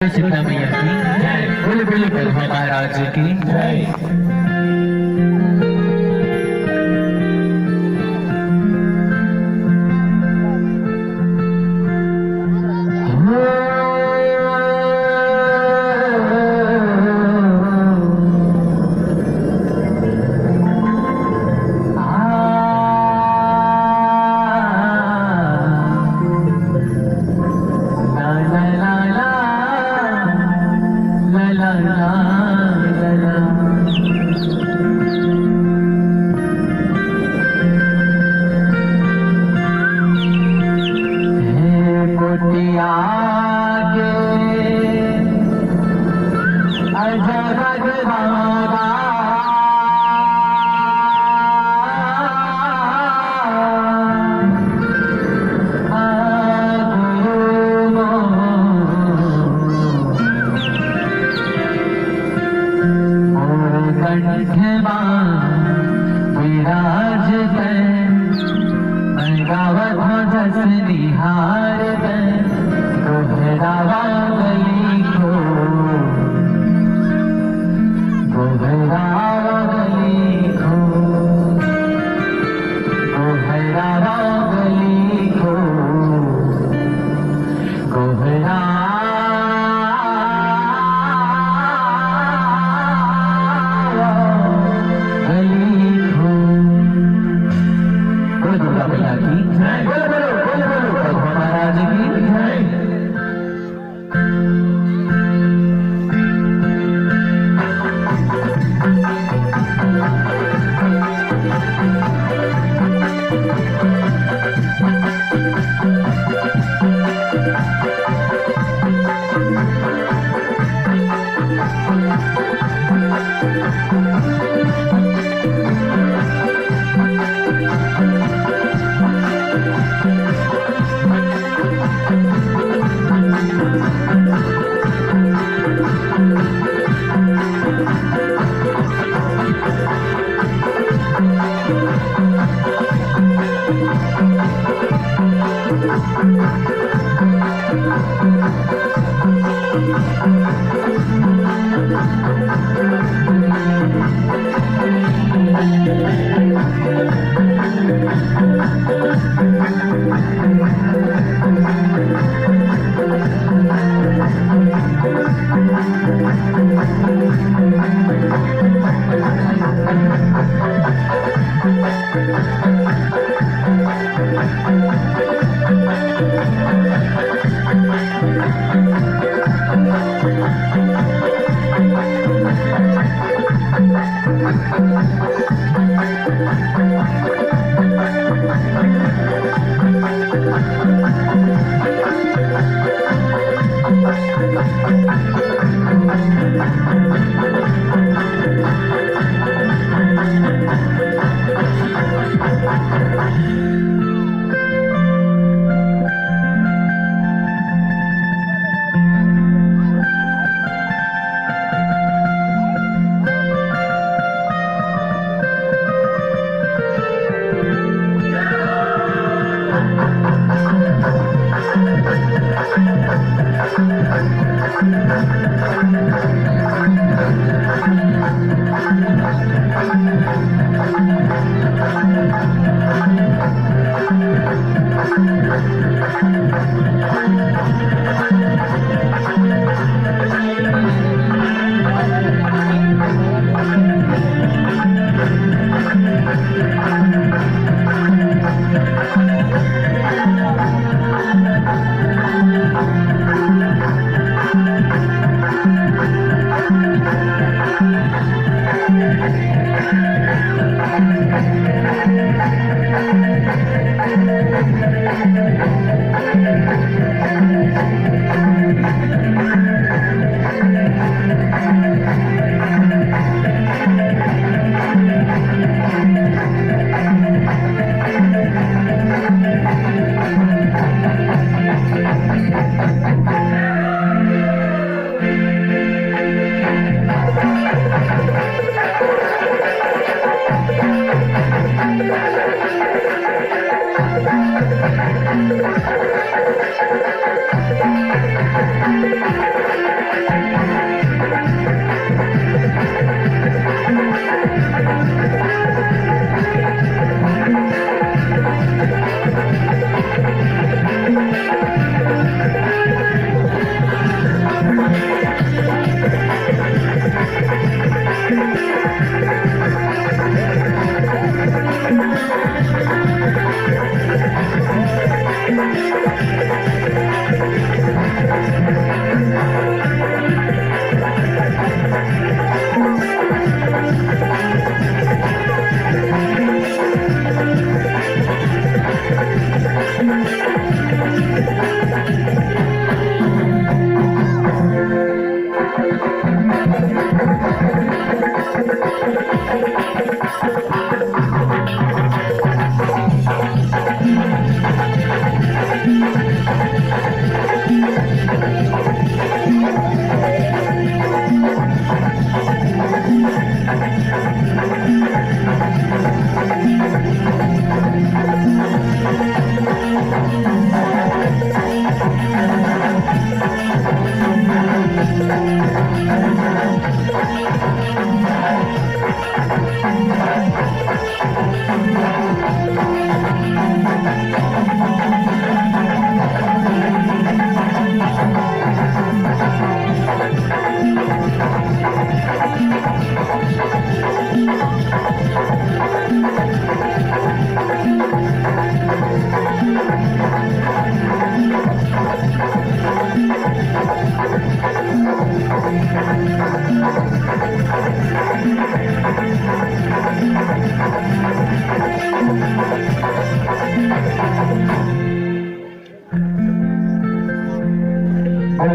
सीता मैया की बोले बोले ब्रह्मा महाराज की जय।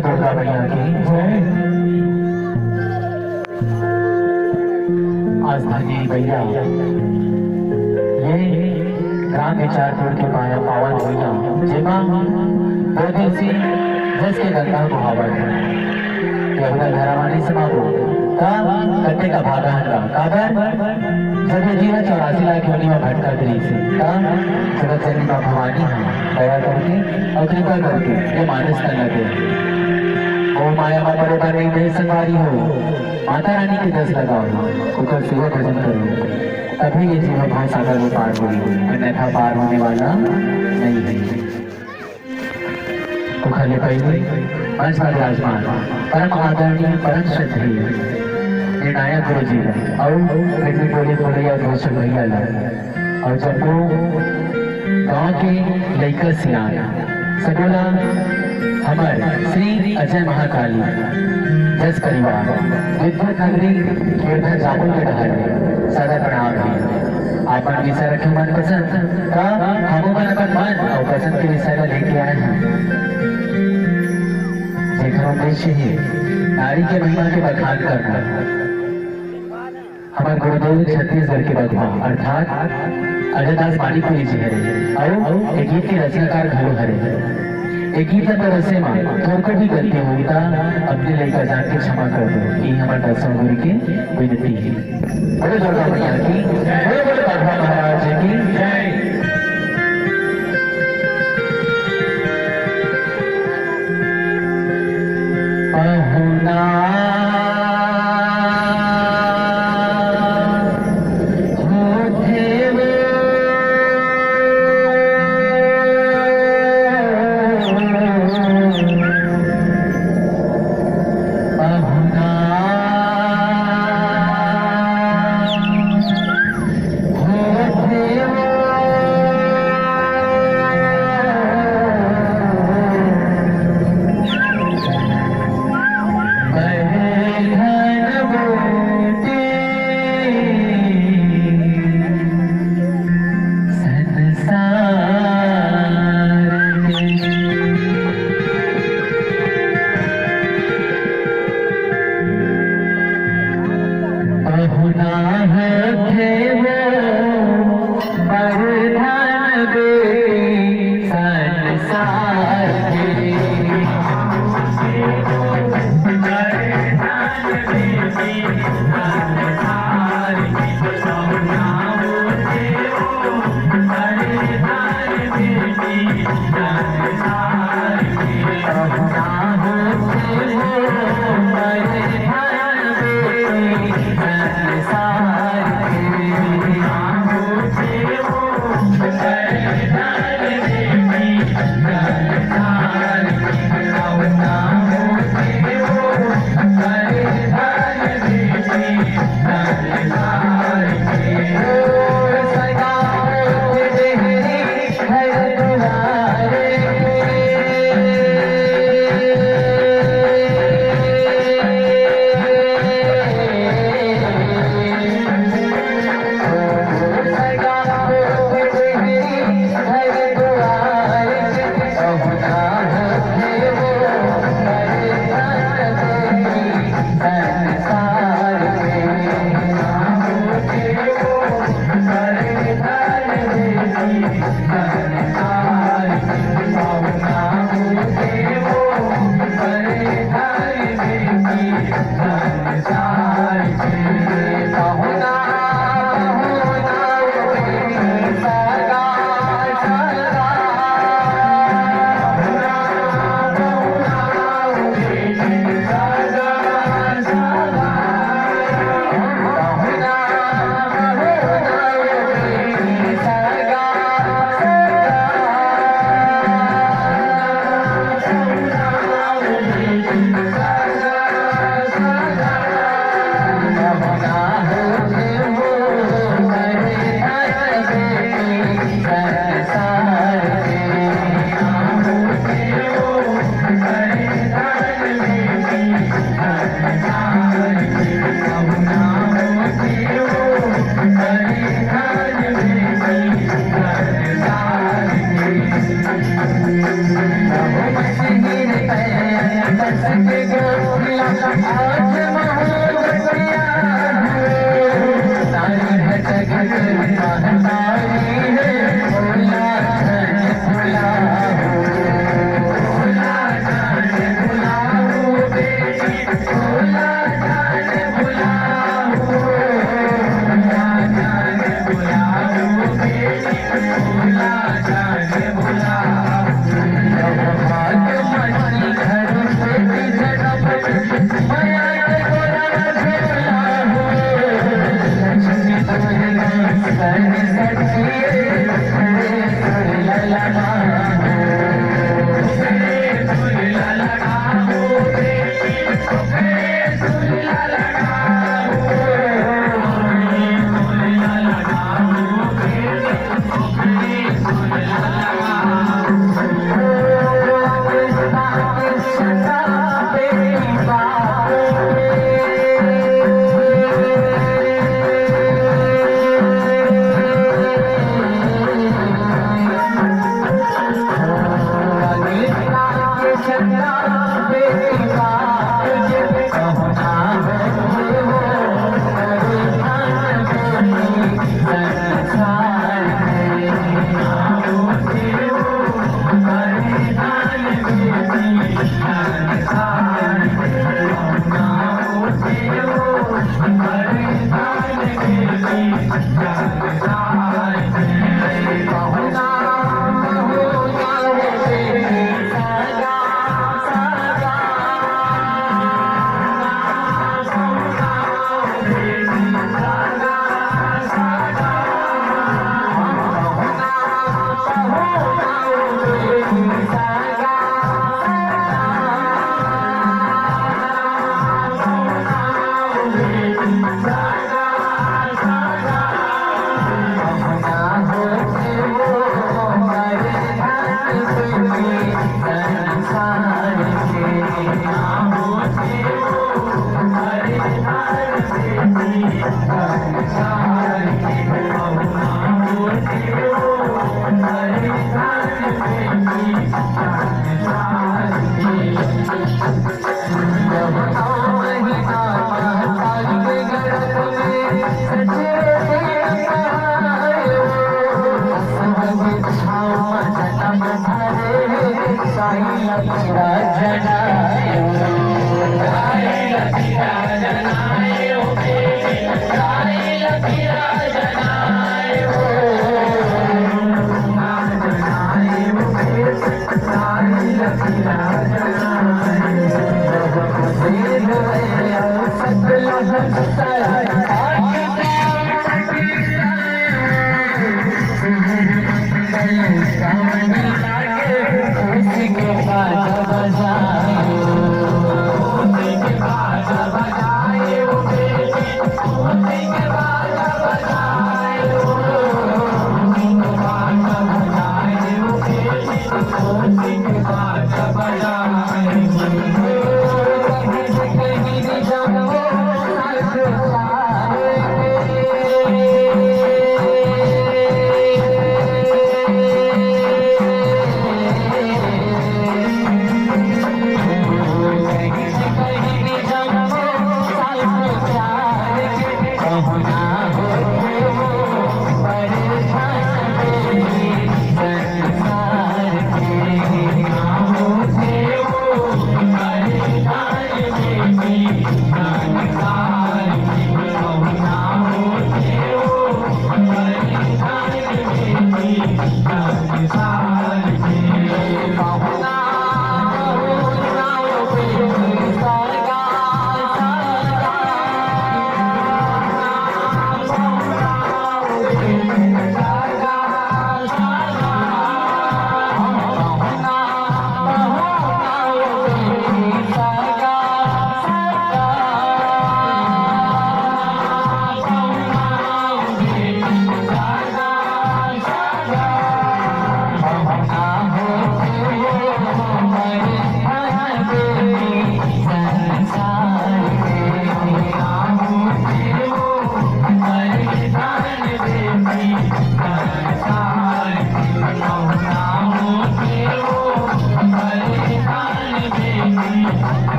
दुर्गा मैया की आस्थानी भैया ये ग्राम के चार पुर के पावन भैया जेमा दो दिवसी जस के गंगा मुहावर है घरावानी समापो का कट्टे का भागा हटा काबर जब ये जीवन 84 लाख योनि में भटका करी से का जगत जननी मां भवानी है दया करके और कृपा करके ये मानस करना दे ओ माया में बड़े बड़े नहीं संवारी हो माता रानी के दस लगाओ उनका सेवा भजन करो तभी ये जीवन भाव सागर में पार होगी अन्यथा पार होने वाला नहीं है उखले पहले मंच पर विराजमान परम आदरणीय परम श्रद्धेय निर्णायक गुरु जी और बोले बोले घोषक भैया और जब वो गांव के लड़का सियान सगोला हमारे श्री अजय महाकाली जस परिवार विद्युत नगरी कीर्तन जामुन के ढाल सदा प्रणाम है आप विषय रखे मन पसंद का हम मन अपन मन और पसंद के विषय लेके आए हैं उद्देश्य है नारी के महिमा के बखान करना हमारे गुरुदेव छत्तीसगढ़ के बदमाव अर्थात अजयदास माणिकपुरी जी है और एक गीत के रचनाकार घरो हरे एक गीत पर रसे मां थोड़को भी गलती हुई था अपने लेकर जान के क्षमा कर दो ये हमारे दर्शन गुरु की विनती है बोले दुर्गा मैया की बोले बोले बाबा महाराज की जय पहुना आज मोहब्बतिया सारी है जगत महतारी है भोला जाने भुला भोला जाने भुला बेटी भोला जाने भुला भोला जाने भुला बेटी भोला जाने भुला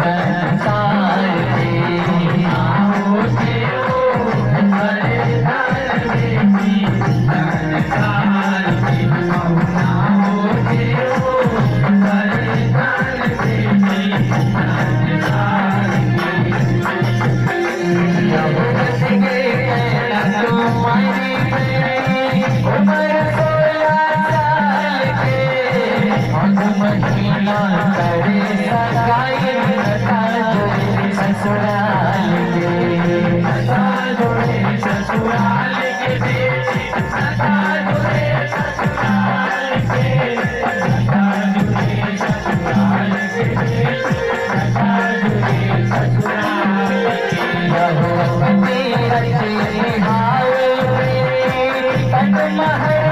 संसार के नामों से वो सरदार बेटी संसार के नामों से वो सरदार बेटी संसार के जब बस गए तुम्हारी उम्र 16 साल के महीना करे सगाई लता जोड़े ससुराल के लता जोड़े ससुराल के बेटी लता जोड़े ससुराल के लता जोड़े ससुराल के बेटी लता जोड़े ससुराल के भगवती रचे हाल तन महर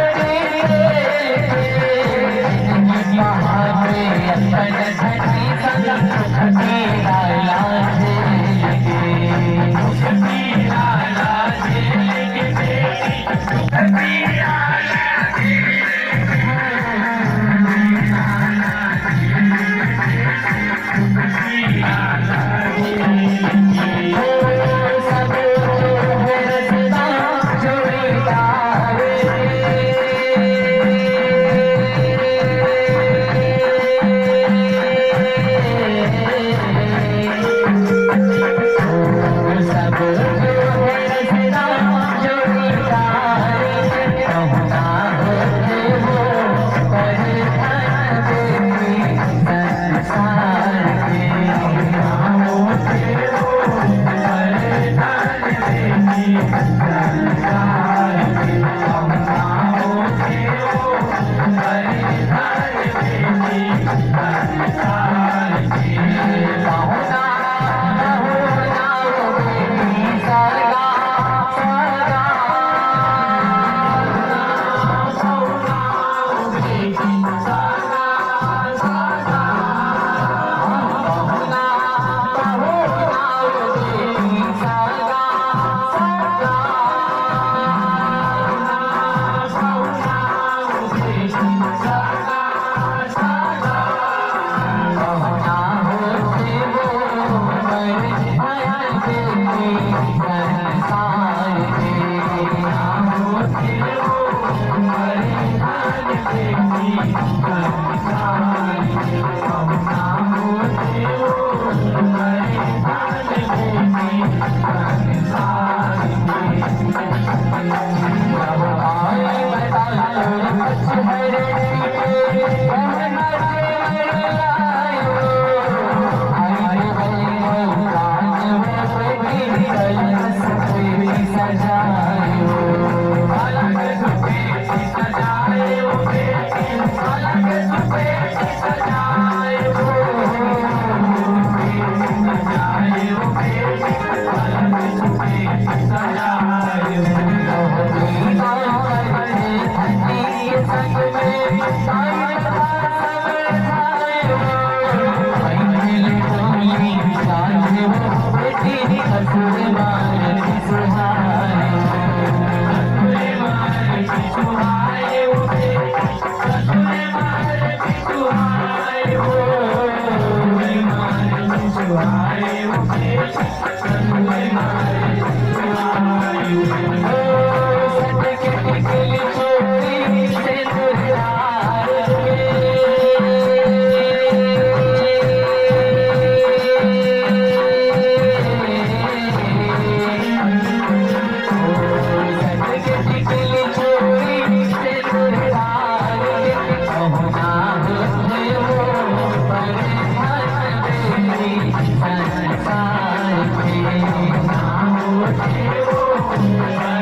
Thank you.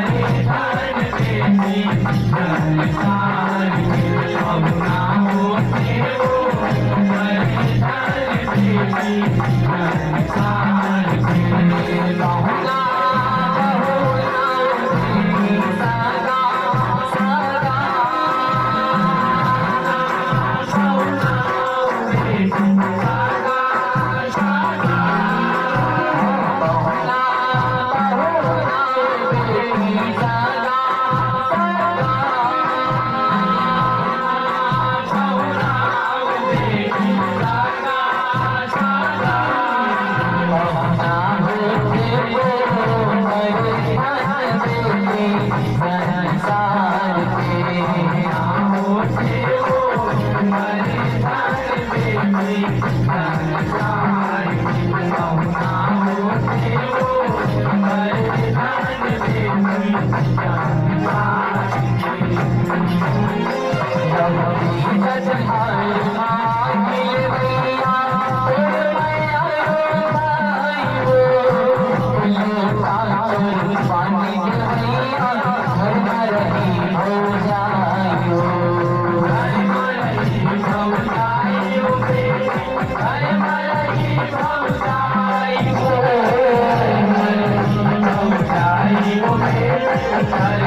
अच्छा